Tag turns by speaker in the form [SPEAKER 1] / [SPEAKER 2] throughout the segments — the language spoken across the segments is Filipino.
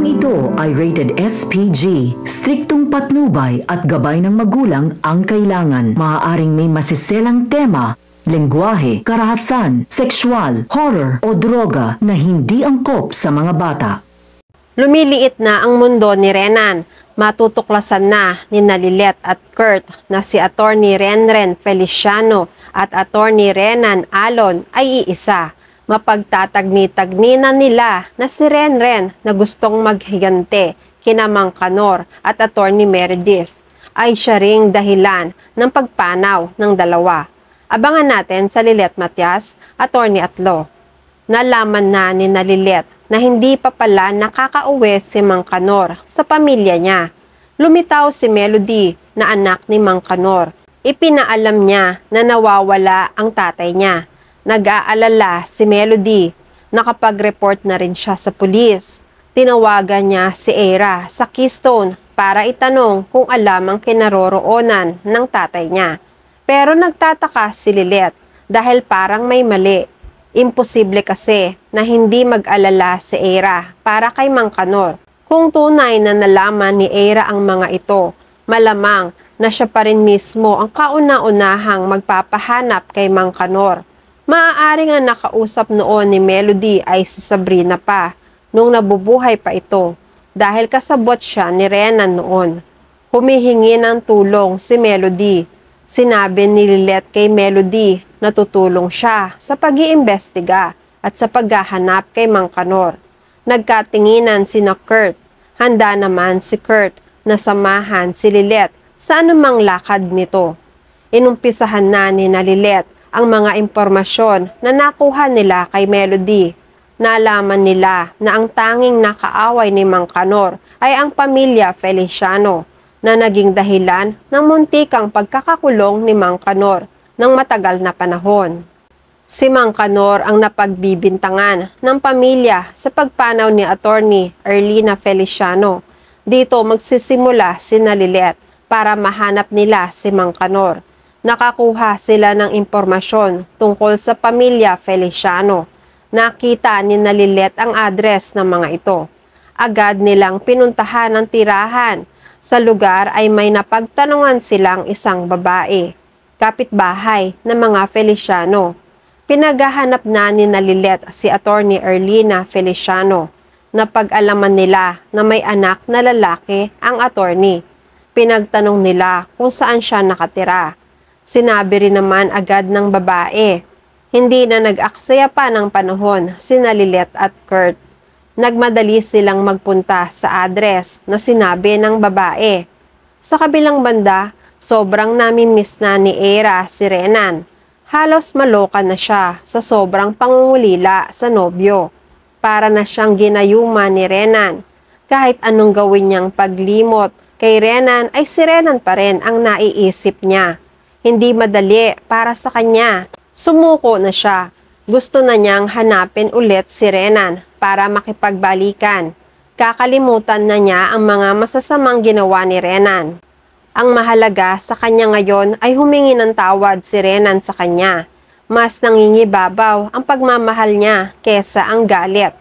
[SPEAKER 1] ito ay rated SPG. Striktong patnubay at gabay ng magulang ang kailangan. Maaaring may masiselang tema, lengguwahe, karahasan, sexual, horror o droga na hindi angkop sa mga bata.
[SPEAKER 2] Lumiliit na ang mundo ni Renan. Matutuklasan na ni Lilet at Kurt na si Attorney Renren Feliciano at Attorney Renan Alon ay iisa. Mapagtatagni-tagni na nila na si Renren na gustong maghigante kina Mang Kanor at Attorney Meredith ay siya ring dahilan ng pagpanaw ng dalawa. Abangan natin sa Lilet Matias, Attorney at Law. Nalaman na ni Lilet na hindi pa pala nakakauwi si Mang Kanor sa pamilya niya. Lumitaw si Melody na anak ni Mang Kanor. Ipinaalam niya na nawawala ang tatay niya. Nag-aalala si Melody. Nakapag-report na rin siya sa pulis. Tinawagan niya si Era sa Keystone para itanong kung alam ang kinaroroonan ng tatay niya. Pero nagtataka si Lilet dahil parang may mali. Imposible kasi na hindi mag-alala si Era para kay Mang Kanor. Kung tunay na nalaman ni Era ang mga ito, malamang na siya pa rin mismo ang kauna-unahang magpapahanap kay Mang Kanor. Maaari nga nakausap noon ni Melody ay si Sabrina pa nung nabubuhay pa ito dahil kasabot siya ni Renan noon. Humihingi ng tulong si Melody. Sinabi ni Lilet kay Melody na tutulong siya sa pag-iimbestiga at sa paghahanap kay Mang Kanor. Nagkatinginan sina Kurt. Handa naman si Kurt na samahan si Lilet sa anumang lakad nito. Inumpisahan na ni Lilet ang mga impormasyon na nakuha nila kay Melody. Nalaman nila na ang tanging nakaaway ni Mang Kanor ay ang pamilya Feliciano na naging dahilan ng muntikang pagkakakulong ni Mang Kanor ng matagal na panahon. Si Mang Kanor ang napagbibintangan ng pamilya sa pagpanaw ni Attorney Erlina Feliciano. Dito magsisimula si Lilet para mahanap nila si Mang Kanor. Nakakuha sila ng impormasyon tungkol sa pamilya Feliciano. Nakita ni Lilet ang address ng mga ito. Agad nilang pinuntahan ang tirahan. Sa lugar ay may napagtanungan silang isang babae, kapitbahay ng mga Feliciano. Pinaghahanap na ni Lilet si Attorney Erlina Feliciano. Napag-alaman nila na may anak na lalaki ang attorney. Pinagtanong nila kung saan siya nakatira. Sinabi rin naman agad ng babae. Hindi na nag-aksaya pa ng panahon si Lilet at Kurt. Nagmadali silang magpunta sa address na sinabi ng babae. Sa kabilang banda, sobrang namimiss na ni Era si Renan. Halos maloka na siya sa sobrang pangungulila sa nobyo. Para na siyang ginayuma ni Renan. Kahit anong gawin niyang paglimot kay Renan ay si Renan pa rin ang naiisip niya. Hindi madali para sa kanya. Sumuko na siya. Gusto na niyang hanapin ulit si Renan para makipagbalikan. Kakalimutan na niya ang mga masasamang ginawa ni Renan. Ang mahalaga sa kanya ngayon ay humingi ng tawad si Renan sa kanya. Mas nangingibabaw ang pagmamahal niya kesa ang galit.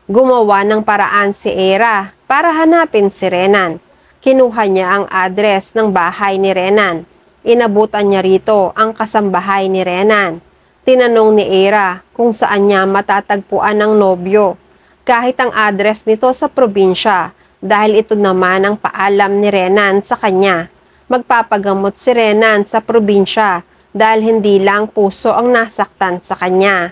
[SPEAKER 2] Gumawa ng paraan si Era para hanapin si Renan. Kinuha niya ang address ng bahay ni Renan. Inabutan niya rito ang kasambahay ni Renan. Tinanong ni Era kung saan niya matatagpuan ang nobyo. Kahit ang address nito sa probinsya dahil ito naman ang paalam ni Renan sa kanya. Magpapagamot si Renan sa probinsya dahil hindi lang puso ang nasaktan sa kanya.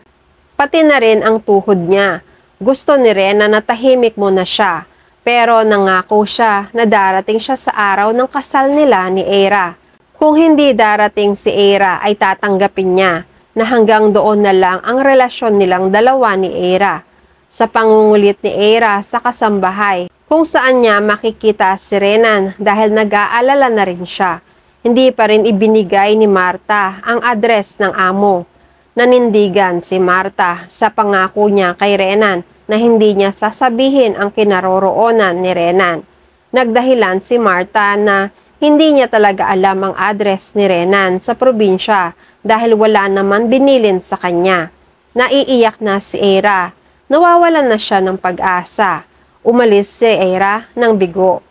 [SPEAKER 2] Pati na rin ang tuhod niya. Gusto ni Renan na tahimik muna siya pero nangako siya na darating siya sa araw ng kasal nila ni Era. Kung hindi darating si Era ay tatanggapin niya na hanggang doon na lang ang relasyon nilang dalawa ni Era. Sa pangungulit ni Era sa kasambahay kung saan niya makikita si Renan dahil nag-aalala na rin siya. Hindi pa rin ibinigay ni Marta ang address ng amo. Nanindigan si Marta sa pangako niya kay Renan na hindi niya sasabihin ang kinaroroonan ni Renan. Nagdahilan si Marta na hindi niya talaga alam ang address ni Renan sa probinsya dahil wala naman binilin sa kanya. Naiiyak na si Era. Nawawalan na siya ng pag-asa. Umalis si Eira ng bigo.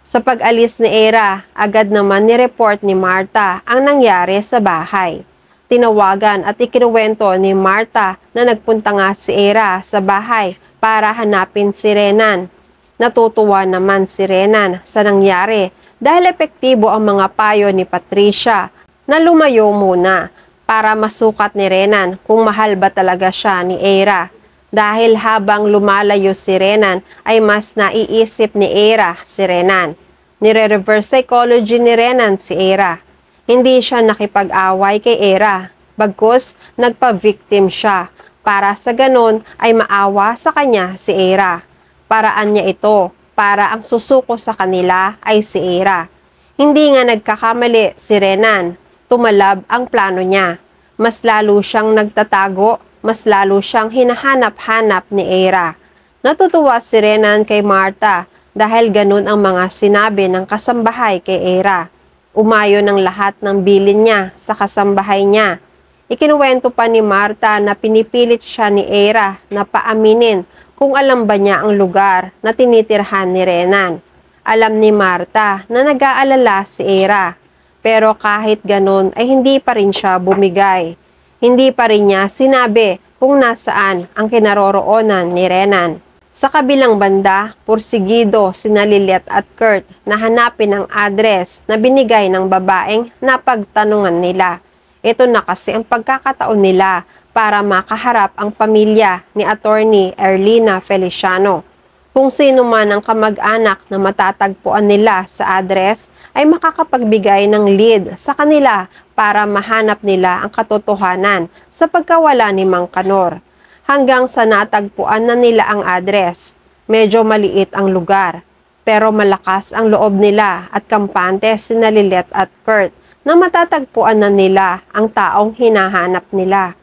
[SPEAKER 2] Sa pag-alis ni Eira, agad naman ni-report ni Martha ang nangyari sa bahay. Tinawagan at ikinuwento ni Martha na nagpunta nga si Eira sa bahay para hanapin si Renan. Natutuwa naman si Renan sa nangyari dahil epektibo ang mga payo ni Patricia na lumayo muna para masukat ni Renan kung mahal ba talaga siya ni Eira. Dahil habang lumalayo si Renan ay mas naiisip ni Eira si Renan. Nire-reverse psychology ni Renan si Eira. Hindi siya nakipag-away kay Eira, bagkus nagpa-victim siya para sa ganon ay maawa sa kanya si Eira. Paraan niya ito para ang susuko sa kanila ay si Eira. Hindi nga nagkakamali si Renan, tumalab ang plano niya. Mas lalo siyang nagtatago, mas lalo siyang hinahanap-hanap ni Eira. Natutuwa si Renan kay Martha dahil ganun ang mga sinabi ng kasambahay kay Eira. Umayo ng lahat ng bilin niya sa kasambahay niya. Ikinuwento pa ni Martha na pinipilit siya ni Eira na paaminin kung alam ba niya ang lugar na tinitirhan ni Renan. Alam ni Martha na nag-aalala si Eira, pero kahit ganun ay hindi pa rin siya bumigay. Hindi pa rin niya sinabi kung nasaan ang kinaroroonan ni Renan. Sa kabilang banda, pursigido sina Lilet at Kurt na hanapin ang address na binigay ng babaeng napagtanungan nila. Ito na kasi ang pagkakataon nila para makaharap ang pamilya ni Attorney Erlina Feliciano. Kung sino man ang kamag-anak na matatagpuan nila sa address ay makakapagbigay ng lead sa kanila para mahanap nila ang katotohanan sa pagkawala ni Mang Kanor. Hanggang sa natagpuan na nila ang address, medyo maliit ang lugar, pero malakas ang loob nila at kampante sina Lilet at Kurt na matatagpuan na nila ang taong hinahanap nila.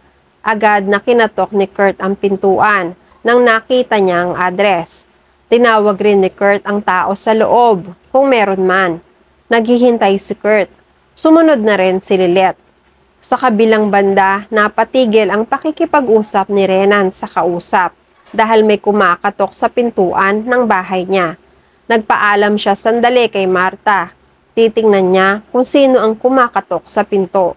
[SPEAKER 2] Agad na kinatok ni Kurt ang pintuan nang nakita niya ang address. Tinawag rin ni Kurt ang tao sa loob kung meron man. Naghihintay si Kurt. Sumunod na rin si Lilet. Sa kabilang banda, napatigil ang pakikipag-usap ni Renan sa kausap dahil may kumakatok sa pintuan ng bahay niya. Nagpaalam siya sandali kay Martha. Titingnan niya kung sino ang kumakatok sa pinto.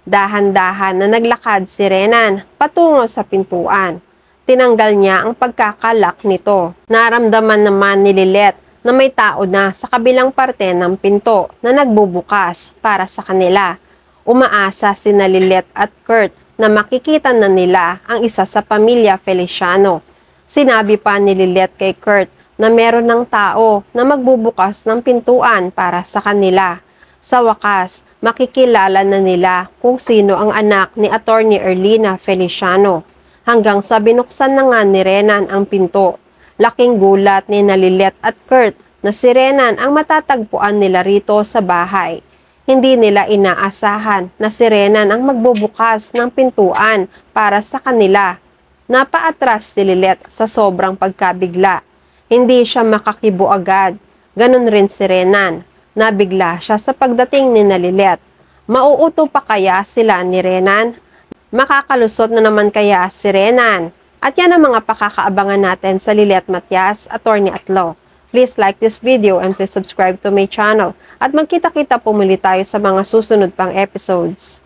[SPEAKER 2] Dahan-dahan na naglakad si Renan patungo sa pintuan. Tinanggal niya ang pagkakalak nito. Naramdaman naman ni Lilet na may tao na sa kabilang parte ng pinto na nagbubukas para sa kanila. Umaasa sina Lilet at Kurt na makikita na nila ang isa sa pamilya Feliciano. Sinabi pa ni Lilet kay Kurt na meron ng tao na magbubukas ng pintuan para sa kanila. Sa wakas, makikilala na nila kung sino ang anak ni Attorney Erlina Feliciano. Hanggang sa binuksan na nga ni Renan ang pinto. Laking gulat ni Lilet at Kurt na si Renan ang matatagpuan nila rito sa bahay. Hindi nila inaasahan na si Renan ang magbubukas ng pintuan para sa kanila. Napaatras si Lilet sa sobrang pagkabigla. Hindi siya makakibo agad. Ganon rin si Renan. Nabigla siya sa pagdating ni Lilet. Mauuto pa kaya sila ni Renan? Makakalusot na naman kaya si Renan? At yan ang mga pakakaabangan natin sa Lilet Matias, Attorney at Law. Please like this video and please subscribe to my channel. At magkita-kita po muli tayo sa mga susunod pang episodes.